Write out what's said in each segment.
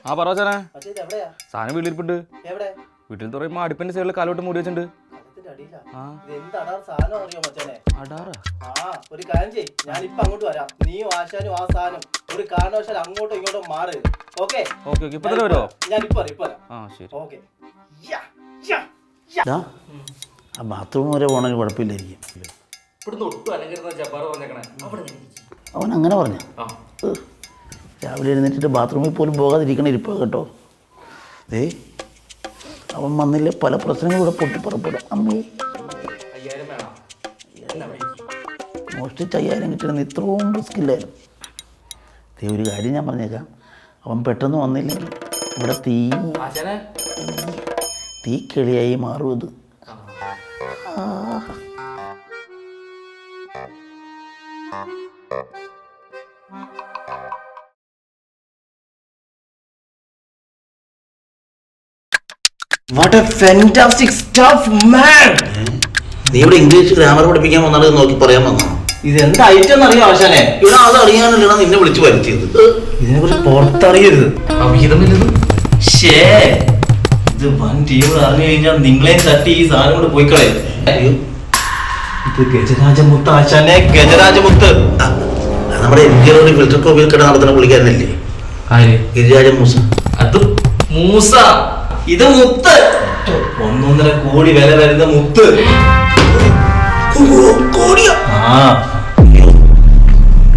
ആ പറ ചേനെ സാധനം വീട്ടിലിരിപ്പുണ്ട്. വീട്ടിൽ പറയുമ്പോ അടുപ്പിന്റെ സൈഡിൽ കാലോട്ട് മൂടി വെച്ചിട്ടുണ്ട്. ഒരു കാര്യം ചെയ്യ്, ഞാൻ ഇപ്പൊ അങ്ങോട്ട് വരാം. നീയും ആശാനും ആ സാധനം ഒരു കാരണവശാൽ അങ്ങോട്ടും ഇങ്ങോട്ടും മാറരുത്. ഓക്കെ ഇപ്പൊ തന്നെ വരുമോ? ഞാൻ ഇപ്പൊ വരാം. ഓക്കെ. ആ ബാത്റൂം വരെ പോകണമെങ്കിൽ കുഴപ്പമില്ലായിരിക്കും. അവൻ അങ്ങനെ പറഞ്ഞു. രാവിലെ എഴുന്നേറ്റിട്ട് ബാത്റൂമിൽ പോലും പോകാതിരിക്കണ ഇരിപ്പ കേട്ടോ. അവൻ വന്നില്ലേ പല പ്രശ്നങ്ങളും ഇവിടെ പൊട്ടിപ്പുറപ്പെടും. അമ്മേ മോഷ്ടിച്ച് 5000 കിട്ടണമെന്ന് ഇത്രയും റിസ്ക് ഇല്ലായിരുന്നു. ഒരു കാര്യം ഞാൻ പറഞ്ഞേക്കാം, അവൻ പെട്ടെന്ന് വന്നില്ലെങ്കിൽ ഇവിടെ തീ കിളിയായി മാറും. ഇത് What a fantastic stuff, man! നീ ഇവിടെ ഇംഗ്ലീഷ് ഗ്രാമർ പഠിപ്പിക്കാൻ വന്നത് നോക്കി പറയാൻ വന്നോ? ഇത് എന്താ ഐറ്റം അറിയോ ആശാനെ? ഇവിടെ അത് അറിയാനല്ല നിന്നെ വിളിച്ചു വരുത്തിയത്. ഇതിനെ കുറിച്ച് പുറത്തറിയരുത്. ഇത് വൻ ടീം അറിഞ്ഞു കഴിഞ്ഞാൽ നിങ്ങളെയും തട്ടി ഈ സാധനം കൊണ്ട് പോയി കളയും. ഇത് ഗജരാജമുത്ത് ആശാനെ, ഗജരാജമുത്ത്. നമ്മുടെ ഇന്ത്യയിലൊരു ഫിൽറ്റർ കോപ്പിയിൽ കട നടത്തുന്ന പുള്ളിക്കാരനല്ലേ ഗിരിരാജ മൂസ? അത് മൂസ, ഇത് മുത്ത്. 1.5 കോടി വില വരുന്ന മുത്ത്.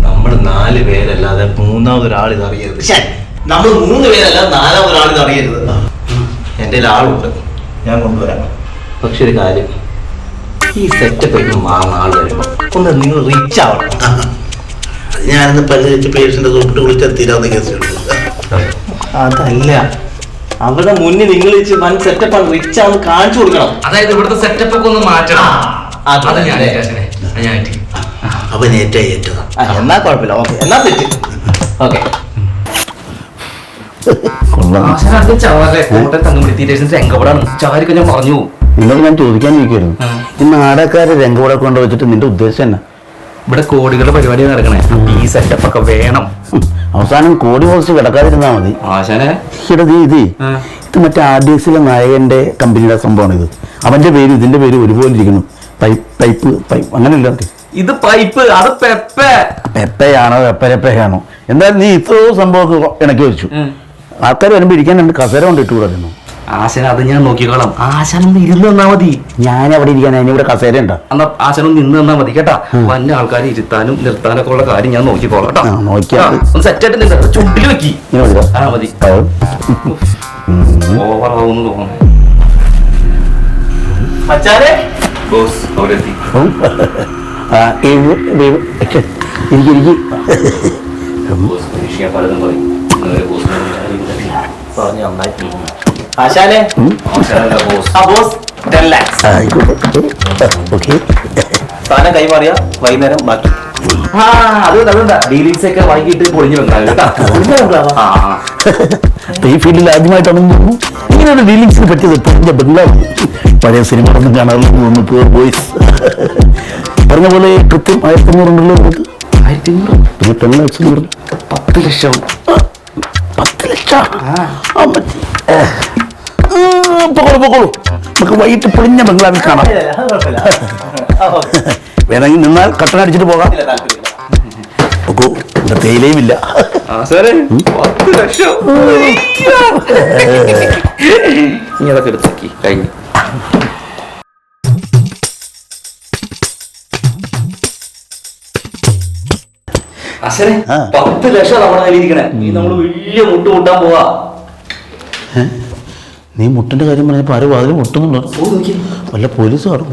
നമ്മൾ 4 പേരല്ലാതെ 3ാമതൊരാൾ ഇത് അറിയരുത്. നമ്മൾ 3 പേരല്ല 4ാമതൊരാൾ ഇത് അറിയരുത്. എൻ്റെ ആളുണ്ട്, ഞാൻ കൊണ്ടുവരാം. പക്ഷെ ഒരു കാര്യം, ഈ സെറ്റപ്പ് ആയിട്ട് മാറുന്ന ആൾ വരുമ്പോ ഒന്ന് നിങ്ങൾ റിച്ച് ആവണം. ഞാനിന്ന് പല്ല് വെച്ച് പേഷ്യന്റ് തൊട്ട് വിളിച്ചാൽ തീരാവുന്ന കേസ്. അതല്ല, അവരുടെ മുന്നിൽ നിങ്ങൾ വൻ സെറ്റപ്പാണ്, റിച്ച് ആണെന്ന് കാണിച്ചു കൊടുക്കണം. അതായത് ഇവിടുത്തെ സെറ്റപ്പ് ഒക്കെ ഒന്ന് മാറ്റണം. അപ്പൊ ഏറ്റതാ. എന്നാ കുഴപ്പമില്ല. ഓക്കെ, എന്നാ സെറ്റ്. ഓക്കെ. നിന്നോട് ഞാൻ ചോദിക്കാൻ ഇരിക്കുവായിരുന്നു, ഈ നാടകക്കാരെ രംഗപട കൊണ്ട് വെച്ചിട്ട് നിന്റെ ഉദ്ദേശം എന്നാ? ഇവിടെ കോടികളുടെ പരിപാടി നടക്കണേ, ഈ സെറ്റപ്പ് ഒക്കെ വേണം. അവസാനം കോടി പോസ്റ്റ് കിടക്കാതിരുന്നാ മതി. ഇത് മറ്റേ ആർഡിഎക്സിലെ നായകന്റെ കമ്പനിയുടെ സംഭവമാണ്. ഇത് അവന്റെ പേര് ഇതിന്റെ പേര് ഒരുപോലെ ഇരിക്കണം. പൈപ്പ് അങ്ങനെയല്ല. ഇത് പൈപ്പ്, അത് പെപ്പയാണോ പെപ്പരപ്പയാണോ എന്തായാലും നീ ഇത്രയോ സംഭവം ഇണക്കി വെച്ചു. ആൾക്കാർ വരുമ്പോ ഇരിക്കാൻ 2 കസേര കൊണ്ട് ഇട്ട് കൊടുക്കുന്നു. ആശാൻ അത് ഞാൻ നോക്കിക്കോളാം. ആശാനൊന്ന് ഇരുന്ന് തന്നാ മതി. ഞാൻ അവിടെ ഇരിക്കാൻ അതിനിവിടെ കസേര ഉണ്ടോ? എന്നാ ആശാനൊന്ന് നിന്ന് തന്നാ മതി കേട്ടാ. വന്ന ആൾക്കാർ ഇരുത്താനും നിർത്താനൊക്കെ ഉള്ള കാര്യം ഞാൻ നോക്കിക്കോളാം കേട്ടോ. ഒന്ന് സെറ്റായിട്ട് നിന്ന് ചുണ്ടിൽ വെക്കി മതി. ഓവറാവുന്നു തോന്നുന്നു. ആശാനെ, സാധനം കൈമാറിയ വൈകുന്നേരം ബാക്കി. അതുകൊണ്ടാ ഡീലിങ്സ് ഒക്കെ വൈകിട്ട് പൊളിഞ്ഞു വെക്കാം കേട്ടാ. ഈ ഫീൽഡിൽ ആദ്യമായിട്ടാണെന്ന് തോന്നുന്നു ഇങ്ങനെയുള്ള ഡീലിങ്സിന് പറ്റിയത്. പൊളിഞ്ഞ ബംഗ്ലാവ് പഴയ സിനിമകളൊന്നും കാണാറില്ല തോന്നുന്നു. പൂർ ബോയ്സ് പറഞ്ഞ പോലെ കൃത്യം 1500 ഉണ്ടല്ലോ. 1500 10 ലക്ഷം 10 ലക്ഷം 10 ലക്ഷം പൊക്കോളൂ. നമുക്ക് വൈകിട്ട് പൊളിഞ്ഞ ബംഗ്ലാവിൽ കാണാം. വേണമെങ്കിൽ നിന്നാൽ കട്ടൻ അടിച്ചിട്ട് പോകാം. ഇവിടെ തേയിലയും ഇല്ല. 10 ലക്ഷം ഇതൊക്കെ എടുത്താക്കി കഴിഞ്ഞു. അശനെ 10 ലക്ഷം നമ്മുടെ കയ്യിലിരിക്കണേ. നമ്മള് വലിയ മുട്ടാൻ പോവാ. നീ മുട്ടിന്റെ കാര്യം പറഞ്ഞപ്പോ ആരും വാതിൽ മുട്ടുന്നുണ്ടോ? വല്ല പോലീസ് കാണും.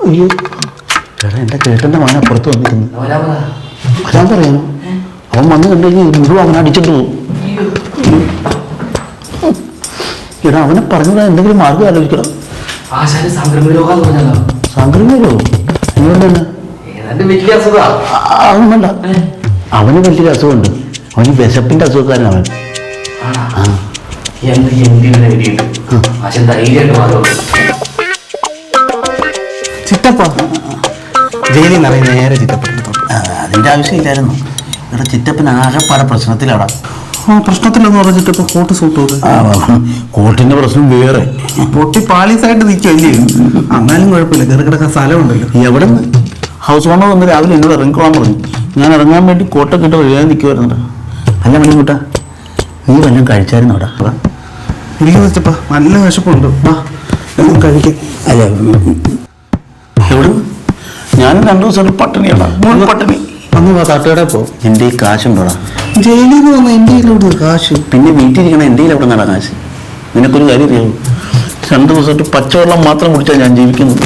അയ്യോ ചേട്ടാ, എന്റെ ചേട്ടന്റെ മകൻ അപ്പുറത്ത് വന്നിരുന്നു. വരാൻ പറയാനോ? അവൻ വന്നു കണ്ടു കഴിഞ്ഞാൽ മുഴുവൻ അവനെ അടിച്ചിട്ട് പോകും. എടാ, അവനെ പറഞ്ഞാൽ എന്തെങ്കിലും മാർഗം ആലോചിക്കണം. സാംക്രമിക രോഗം സാംക്രമിക രോഗം എന്തുകൊണ്ടാണ്? അതൊന്നല്ല, അവന് വലിയൊരു അസുഖമുണ്ട്. അവന് വിശപ്പിന്റെ അസുഖക്കാരൻ അവൻ. ആശൻ ധൈര്യമായിട്ട് മാറുള്ളൂ. ചിറ്റപ്പ ജയിലിൽ നിന്ന് ഇറങ്ങി നേരെ ചിറ്റപ്പൻ. അതിൻ്റെ ആവശ്യമില്ലായിരുന്നു. ഇവിടെ ചിറ്റപ്പൻ ആകെപ്പാടെ പ്രശ്നത്തിലാടാ. പ്രശ്നത്തിലെന്ന് പറഞ്ഞ ചിറ്റപ്പ കോട്ട് സൂട്ട് കോട്ടിന്റെ പ്രശ്നം വേറെ. പൊട്ടി പാളീസായിട്ട് നിൽക്കുമല്ലേ? എന്നാലും കുഴപ്പമില്ല, കയറി കിടക്കാൻ സ്ഥലമുണ്ടല്ലോ. എവിടെ നിന്ന് ഹൗസ് ഓണർ വന്ന് രാവിലെ എന്നോട് ഇറങ്ങിക്കോളാൻ പറഞ്ഞു. ഞാൻ ഇറങ്ങാൻ വേണ്ടി കോട്ടൊക്കെ ഇട്ട് എഴുതാൻ നിൽക്കുമായിരുന്നു. അല്ല മണിക്കൂട്ടാ, നീ വല്ലതും കഴിച്ചായിരുന്നു അവിടെ? ഇല്ല ചിറ്റപ്പ, നല്ല വിശപ്പുണ്ട്. കഴിക്കും. അല്ല എവിടെ? ഞാൻ 2 ദിവസം പട്ടിണിയാടാ, പട്ടിണി. അന്ന് തട്ടുകട പോ. എൻ്റെ ഈ കാശുണ്ടോടാ? ജയിലിൽ നിന്ന് വന്ന എൻ്റെ കയ്യിലോട്ട് കാശ്. പിന്നെ വീട്ടിലിരിക്കണ എൻ്റെ കയ്യിൽ എവിടെ നടാ കാശ്? നിനക്കൊരു കാര്യം അറിയാമോ? 2 ദിവസമായിട്ട് പച്ചവെള്ളം മാത്രം കുടിച്ചാൽ ഞാൻ ജീവിക്കുന്നത്.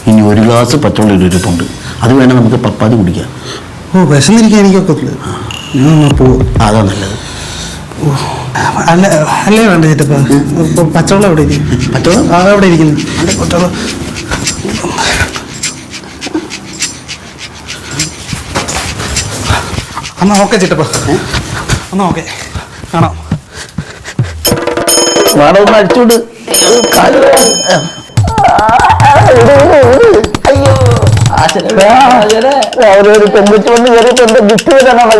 ഇനി 1 ഗ്ലാസ് പച്ചവെള്ളം ഇരിപ്പുണ്ട്, അത് വേണം നമുക്ക് പപ്പാതി കുടിക്കാം. ഓ, വിശന്നിരിക്കാൻ എനിക്കൊക്കെ ഞാൻ പോവും. അതാ നല്ലത്. അല്ല അല്ലേ വേണ്ട ചേട്ടപ്പ, പച്ചവെള്ളം എവിടെ ഇരിക്കും? പച്ചവെള്ളം എവിടെ ഇരിക്കുന്നു? പച്ചവെള്ളം എന്നാ ഓക്കെ ചേട്ടപ്പ, എന്നാ ഓക്കെ, കാണാം. വേറെ ഒന്ന് അടിച്ചോണ്ട് അവരൊരു പെൺകുട്ടി വന്ന് കയറിയിട്ട് എന്റെ ഗിഫ്റ്റ് വരാനാണ്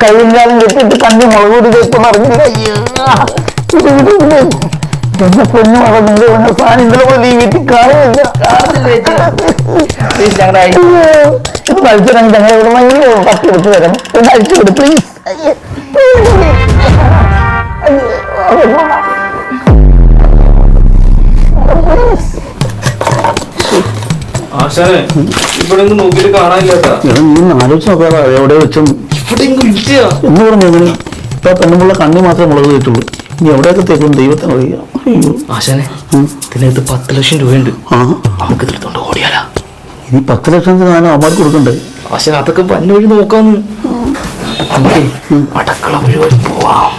കയ്യും കാലം കെട്ടിട്ട് കണ്ണി മുളകൂടി കേൾക്കുന്ന അറിഞ്ഞില്ല. എന്റെ പൊന്നു മറന്നില്ല, സാധനം ഇന്നലെ പോലെ ഈ വീട്ടിൽ കാണുന്നില്ല. ഇത് അഴിച്ചിടങ്ങി ഞങ്ങൾ ഇവിടെ ഭയങ്കര പട്ടി എടുത്ത് തരാം. ഒന്ന് അഴിച്ചു കൊടു പ്ലീസ്. ആശാനെ ഇവിടെ ഒന്നും നോക്കിയിട്ട് കാണാനില്ലാട്ടാ. നീ ആലോചിച്ച് നോക്കാതെ എവിടെ വെച്ചും എന്ന് പറഞ്ഞു. ഇപ്പൊ പെണ്ണുമുള്ള കണ്ണി മാത്രമേ മുളക് തേറ്റുള്ളൂ. ഇനി എവിടെയൊക്കെ തേക്കും ദൈവത്തിന് അറിയാം. അയ്യോ ആശാനെ, ഇതിനകത്ത് 10 ലക്ഷം രൂപയുണ്ട്. നമുക്ക് എടുത്തോണ്ട് ഓടിയാലാ. ഇനി 10 ലക്ഷത്തിന് സാധനം അമ്മമാർക്ക് കൊടുക്കണ്ടേ? ആശാൻ അതൊക്കെ പന്ന വഴി നോക്കാന്ന്. നമുക്ക് അടക്കള വഴി പോവാം.